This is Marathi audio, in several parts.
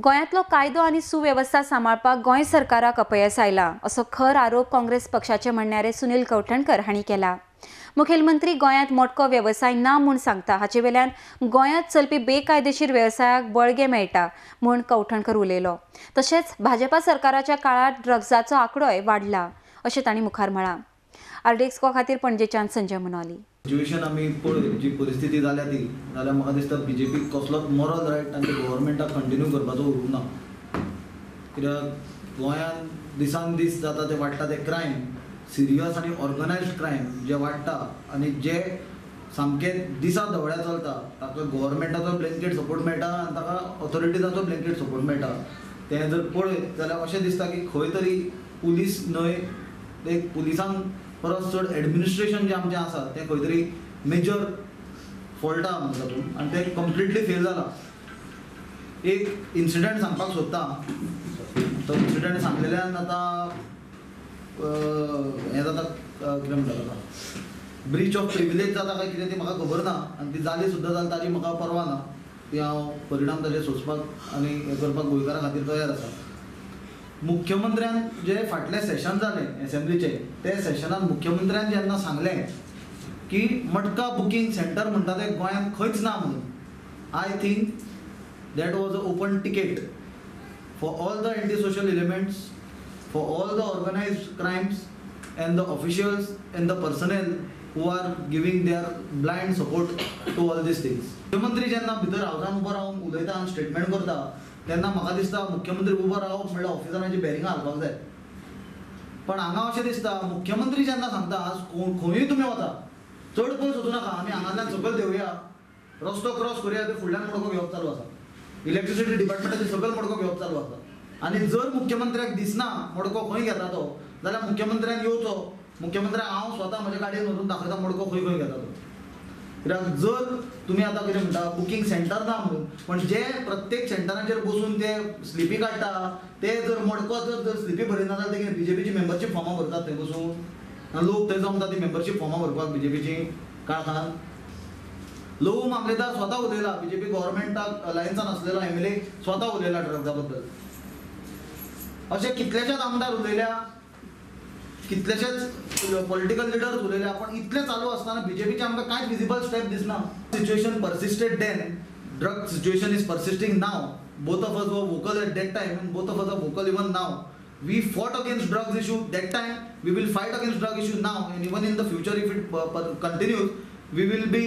गोंयांतलो कायदो आनी सुवेवस्था सांबाळपाक गोंय सरकाराक अपयस आयला असो खर आरोप काँग्रेस पक्षाचे म्हणणारे सुनील कवठणकर हांणी केला। मुखेलमंत्री गोंयांत मोठो वेवसाय ना म्हूण सांगता हाचे वेल्यान गोंयांत चलपी बेकायदेशीर वेवसायाक बळगे मेळटा म्हूण कवठणकर उलयलो। तशेंच भाजपा सरकाराच्या काळात ड्रग्जाचो आंकडोय वाडला अशें तांणी मुखार म्हळां। आरडीएक्सको खातीर पणजेच्यान संजय मनोली। सिच्युएशन आमी पळय जी परिस्थिती जाल्या ती जाल्यार म्हाका दिसता बीजेपीक कसलोच मॉरल रायट तांच्या गव्हर्मेंटाक कंटिन्यू करपाचो उरूंक ना, कित्याक गोंयांत दिसान दीस जाता ते वाडटा ते क्रायम, सिरियस आनी ऑर्गनायज्ड क्रायम जे वाडटा आनी जे सामके दिसा धवळ्या चलता ताका गव्हर्मेंटाचो ब्लँकेट सपोर्ट मेळटा आनी ताका ऑथॉरिटीजाचो ब्लँकेट सपोर्ट मेळटा। तें जर पळयत जाल्यार अशें दिसता की खंय तरी पुलीस न्हय, एक पुलिसांक परस चड एडमिनिस्ट्रेशन जे आमचें आसा तें खंय तरी मेजर फॉल्ट आहा म्हणजे तातूंत आनी तें कंप्लिटली फेल जाला। एक इन्सिडंट सांगपाक सोदता, तो इन्सिडंट सांगलेल्यान आतां हें जाता कितें म्हणटा ताका ब्रीच ऑफ प्रिविलेज जाता काय कितें ती म्हाका खबर ना, आनी ती जाली सुद्दां जाल्यार ताची म्हाका परवा ना, ती हांव परिणाम ताचे सोंसपाक आनी हें करपाक गोंयकारां खातीर तयार आसा। मुख्यमंत्र्यान जे फाटले सेशन जालें एसेंब्लीचे ते सेशनान मुख्यमंत्र्यान जेन्ना सांगलें की मटका बुकींग सेंटर म्हणटा ते गोंयांत खंयच ना म्हणून, I think that was a open ticket for all the anti social elements, for all the organised crimes and the officials and the personnel who are giving their blind support to all these things. मुख्यमंत्री जेन्ना भितर हावसान उबो रावन उलयता आनी स्टेटमेंट करता तेन्ना म्हाका दिसता मुख्यमंत्री उबो रावप म्हणल्यार ऑफिसरांची बॅरिंगां हालपाक जाय, पण हांगा अशें दिसता मुख्यमंत्री जेन्ना सांगता खंयूय तुमी वता चड पयस वचूं नाका, आमी हांगांतल्यान सकयल देंवया, रस्तो क्रॉस करुया, ते फुडल्यान मडको घेवप चालू आसा, इलेक्ट्रिसिटी डिपार्टमेंटाचे सकयल मडको घेवप चालू आसा। आनी जर मुख्यमंत्र्याक दिसना मडको खंय घेता तो जाल्यार मुख्यमंत्र्यान येवचो, मुख्यमंत्र्याक हांव स्वता म्हज्या गाडयेन व्हरून दाखयता मडको खंय खंय घेता तो। कित्याक जर तुमी आतां कितें म्हणटा बुकींग सेंटर ना म्हणून, पण जे प्रत्येक सेंटराचेर बसून ते स्लिपी काडटा ते जर मडको जर स्लिपी भरिना जाल्यार ते बीजेपीची मेंबरशीप फॉर्मां भरतात थंय बसून, आनी लोक थंय जमता ती मेंबरशीप फॉर्मां भरपाक बीजेपीची काळखान। लहू मामलेदार स्वता उलयला, बीजेपी गव्हर्मेंटाक अलायन्सान आसलेलो एमएलए स्वता उलयला ड्रग्जा बद्दल। अशे कितलेशेच आमदार उलयल्या, कितलेशेच पॉलिटिकल लिडर्स उलयल्या, पण इतलें चालू आसतना बीजेपीचे आमकां कांयच विजिबल स्टेप दिसना। Situation persisted then, drug situation is persisting now, both of us were vocal at that time and both of us are vocal even now. We fought against drugs issue that time, we will fight against drug issue now, and even in the future if it continues we will be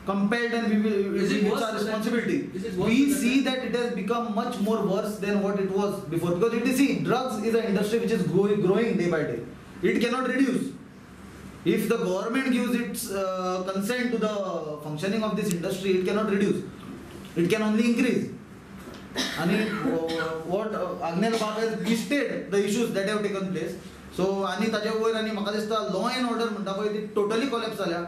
compelled and it's our responsibility. We see that it has become much more worse than what it was before, because it is, see, drugs is an industry which is growing day by day. It cannot reduce. If the government gives its consent to the functioning of this industry, it cannot reduce, it can only increase. And what Agnel Bab has listed the issues that have taken place, so आणि ताचे वयर आनी म्हाका दिसता लॉ एंड ऑर्डर म्हणटा पळय ती टोटली कोलॅप्स जाल्या।